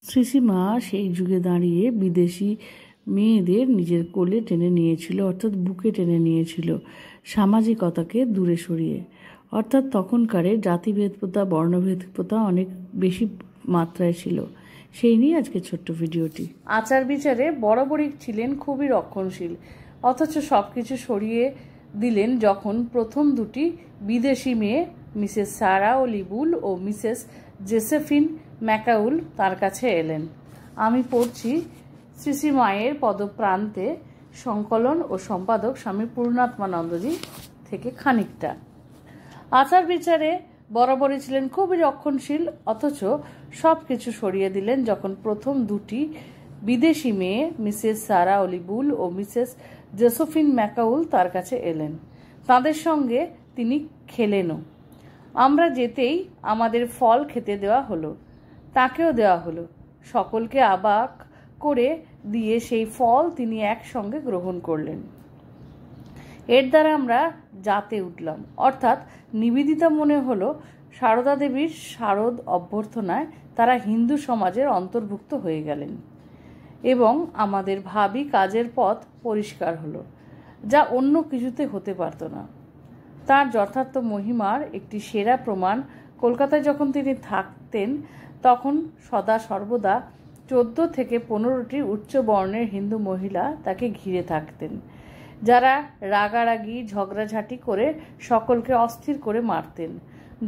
শ্রীশ্রীমা সেই যুগে দাঁড়িয়ে বিদেশি মেয়েদের নিজের কোলে টেনে নিয়েছিল, অর্থাৎ বুকে টেনে নিয়েছিল, সামাজিকতাকে দূরে সরিয়ে। অর্থাৎ তখনকারে জাতিভেদ প্রথা, বর্ণভেদ প্রথা অনেক বেশি মাত্রায় ছিল। সেই নিয়ে আজকে ছোট্ট ভিডিওটি। আচার বিচারে বরাবরই ছিলেন খুবই রক্ষণশীল, অথচ সব কিছু সরিয়ে দিলেন যখন প্রথম দুটি বিদেশি মেয়ে মিসেস সারা ওলিবুল ও মিসেস জোসেফিন ম্যাকাউল তার কাছে এলেন। আমি পড়ছি শ্রীশ্রীমায়ের পদপ্রান্তে, সংকলন ও সম্পাদক স্বামী পূর্ণাত্মানন্দজি থেকে খানিকটা। আচার বিচারে বরাবরই ছিলেন খুবই রক্ষণশীল, অথচ সব কিছু সরিয়ে দিলেন যখন প্রথম দুটি বিদেশি মেয়ে মিসেস সারা ওলিবুল ও মিসেস জোসেফিন ম্যাকাউল তার কাছে এলেন। তাদের সঙ্গে তিনি খেলেনও। আমরা যেতেই আমাদের ফল খেতে দেওয়া হলো, তাকেও দেওয়া হলো। সকলকে অবাক করে দিয়ে সেই ফল তিনি একসঙ্গে গ্রহণ করলেন। এর দ্বারা আমরা জাতে উঠলাম, অর্থাৎ নিবেদিতা মনে হলো সারদা দেবীর শারদ অভ্যর্থনায় তারা হিন্দু সমাজের অন্তর্ভুক্ত হয়ে গেলেন এবং আমাদের ভাবি কাজের পথ পরিষ্কার হলো, যা অন্য কিছুতে হতে পারত না। তার যথার্থ মহিমার একটি সেরা প্রমাণ, কলকাতায় যখন তিনি থাকতেন তখন সদা সর্বদা 14 থেকে 15টি উচ্চ বর্ণের হিন্দু মহিলা তাকে ঘিরে থাকতেন, যারা রাগারাগি ঝগড়াঝাটি করে সকলকে অস্থির করে মারতেন,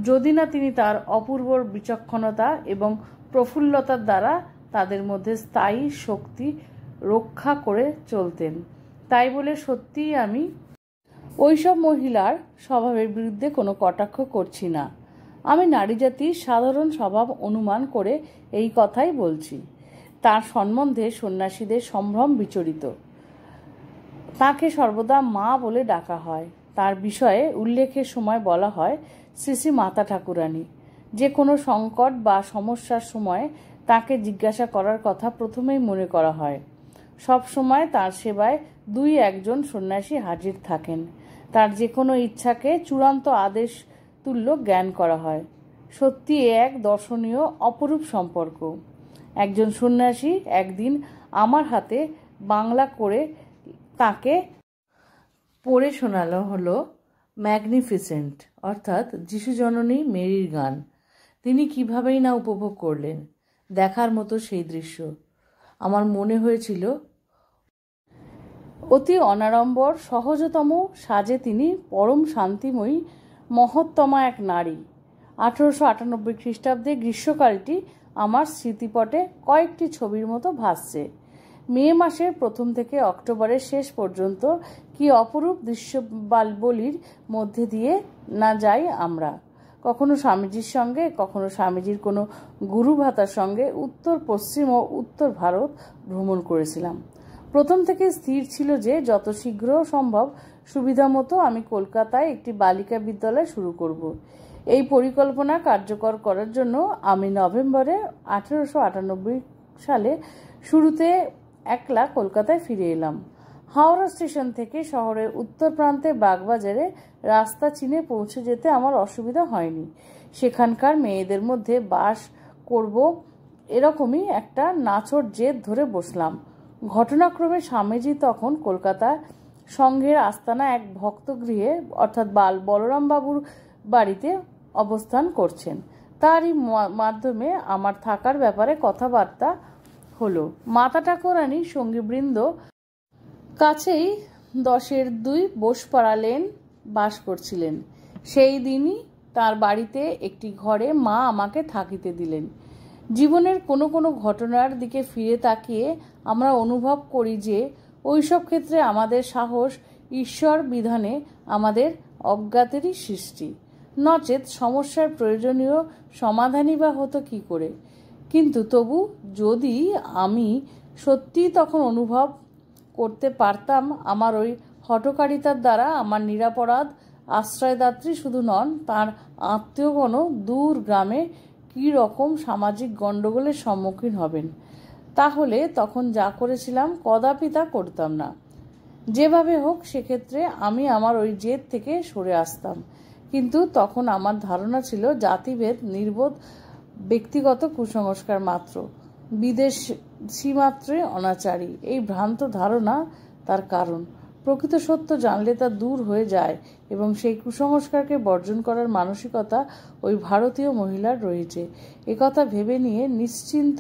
যদি না তিনি তার অপূর্ব বিচক্ষণতা এবং প্রফুল্লতার দ্বারা তাদের মধ্যে স্থায়ী শক্তি রক্ষা করে চলতেন। তাই বলে সত্যিই আমি ওইসব মহিলার স্বভাবের বিরুদ্ধে কোনো কটাক্ষ করছি না। আমি নারী জাতির সাধারণ স্বভাব অনুমান করে এই কথাই বলছি। তার সম্বন্ধে সন্ন্যাসীদের সম্ভ্রম বিচরিত। তাকে সর্বদা মা বলে ডাকা হয়। তার বিষয়ে উল্লেখের সময় বলা হয় শ্রী শ্রী মাতা ঠাকুরানী। যে কোনো সংকট বা সমস্যার সময় তাকে জিজ্ঞাসা করার কথা প্রথমেই মনে করা হয়। সব সময় তার সেবায় 2-1 সন্ন্যাসী হাজির থাকেন। তার যে কোনো ইচ্ছাকে চূড়ান্ত আদেশ তুল্য জ্ঞান করা হয়। সত্যি এক দর্শনীয় অপরূপ সম্পর্ক। একজন সন্ন্যাসী একদিন আমার হাতে বাংলা করে তাকে পড়ে শোনালো হলো ম্যাগনিফিসেন্ট, অর্থাৎ যিশু জননী মেরির গান। তিনি কিভাবেই না উপভোগ করলেন। দেখার মতো সেই দৃশ্য। আমার মনে হয়েছিল অতি অনাড়ম্বর সহজতম সাজে তিনি পরম শান্তিময়ী মহত্তমা এক নারী। 1898 খ্রিস্টাব্দে গ্রীষ্মকালটি আমার স্মৃতিপটে কয়েকটি ছবির মতো ভাসছে। মে মাসের প্রথম থেকে অক্টোবরের শেষ পর্যন্ত কি অপরূপ দৃশ্যবলির মধ্যে দিয়ে না যাই আমরা। কখনো স্বামীজির সঙ্গে, কখনো স্বামীজির কোনো গুরু ভাতার সঙ্গে উত্তর পশ্চিম ও উত্তর ভারত ভ্রমণ করেছিলাম। প্রথম থেকে স্থির ছিল যে যত শীঘ্র সম্ভব সুবিধা মতো আমি কলকাতায় একটি বালিকা বিদ্যালয় শুরু করব। এই পরিকল্পনা কার্যকর করার জন্য আমি নভেম্বরে 1898 সালে শুরুতে একলা কলকাতায় ফিরে এলাম। হাওড়া স্টেশন থেকে শহরের উত্তর প্রান্তে বাগবাজারে রাস্তা চিনে পৌঁছে যেতে আমার অসুবিধা হয়নি। সেখানকার মেয়েদের মধ্যে বাস করব এরকমই একটা নাছোড় জেদ ধরে বসলাম। ঘটনাক্রমে স্বামীজি তখন কলকাতা সংঘের আস্তানা এক ভক্তগৃহে, অর্থাৎ বলরাম বাবুর বাড়িতে অবস্থান করছেন। তারই মাধ্যমে আমার থাকার ব্যাপারে কথাবার্তা হলো। মাতা ঠাকুরানী সঙ্গীবৃন্দ কাছেই 10-2 বোসপাড়া লেন বাস করছিলেন। সেই দিনই তার বাড়িতে একটি ঘরে মা আমাকে থাকিতে দিলেন। জীবনের কোনো কোনো ঘটনার দিকে ফিরে তাকিয়ে আমরা অনুভব করি যে ওইসব ক্ষেত্রে আমাদের সাহস ঈশ্বর বিধানে আমাদের অজ্ঞাতেরই সৃষ্টি, নচেত সমস্যার প্রয়োজনীয় সমাধানই বা হতো কী করে। কিন্তু তবু যদি আমি সত্যিই তখন অনুভব করতে পারতাম, আমার ওই হঠকারিতার দ্বারা আমার নিরাপরাধ আশ্রয়দাত্রী শুধু নন, তাঁর আত্মীয়গণও দূর গ্রামে কী রকম সামাজিক গণ্ডগোলের সম্মুখীন হবেন, তাহলে তখন যা করেছিলাম কদাপি তা করতাম না। যেভাবে হোক সেক্ষেত্রে আমি আমার ওই জেদ থেকে সরে আসতাম। কিন্তু তখন আমার ধারণা ছিল জাতিভেদ নির্বোধ ব্যক্তিগত কুসংস্কার মাত্র। বিদেশি মাত্রই অনাচারী, এই ভ্রান্ত ধারণা তার কারণ। প্রকৃত সত্য জানলে তা দূর হয়ে যায় এবং সেই কুসংস্কারকে বর্জন করার মানসিকতা ওই ভারতীয় মহিলার রয়েছে। একথা ভেবে নিয়ে নিশ্চিন্ত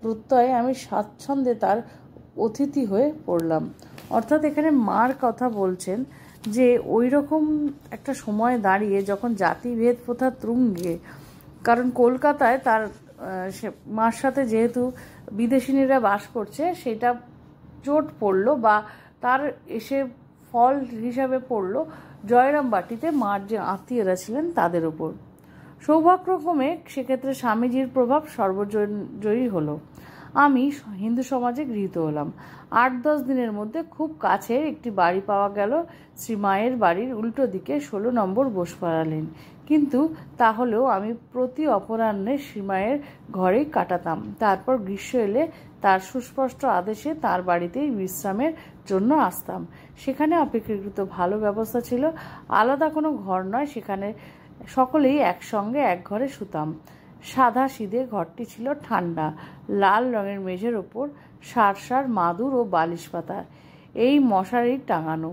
প্রত্যয়ে আমি স্বাচ্ছন্দ্যে তার অতিথি হয়ে পড়লাম। অর্থাৎ এখানে মার কথা বলছেন যে ওই রকম একটা সময় দাঁড়িয়ে যখন জাতিভেদ প্রথা তুঙ্গে, কারণ কলকাতায় তার মার সাথে যেহেতু বিদেশিনীরা বাস করছে সেটা চোট পড়লো বা তার এসে ফল হিসাবে পড়লো জয়রামবাটিতে মার যে আত্মীয়রা ছিলেন তাদের ওপর। সৌভাগ্যক্রমে সেক্ষেত্রে স্বামীজির প্রভাব সর্বজয়ী হলো। আমি হিন্দু সমাজে গৃহীত হলাম। 8-10 দিনের মধ্যে খুব কাছের একটি বাড়ি পাওয়া গেল। শ্রীমায়ের বাড়ির উল্টো দিকে 16 নম্বর বোসপাড়া লেন। কিন্তু তাহলেও আমি প্রতি অপরাহ্নে শ্রীমায়ের ঘরেই কাটাতাম। তারপর গ্রীষ্ম এলে তার সুস্পষ্ট আদেশে তার বাড়িতেই বিশ্রামের জন্য আসতাম। সেখানে অপেক্ষাকৃত ভালো ব্যবস্থা ছিল, আলাদা কোনো ঘর নয়, সেখানে সকলেই একসঙ্গে এক ঘরে শুতাম। সাদা সিধে ঘরটি ছিল ঠান্ডা, লাল রঙের মেঝের ওপর সার মাদুর ও বালিশ পাতা, এই মশারি টাঙানো।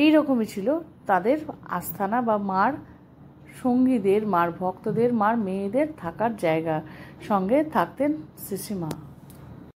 এই রকমই ছিল তাদের আস্থানা বা মার সঙ্গীদের, মার ভক্তদের, মার মেয়েদের থাকার জায়গা। সঙ্গে থাকতেন শ্রীশ্রীমা।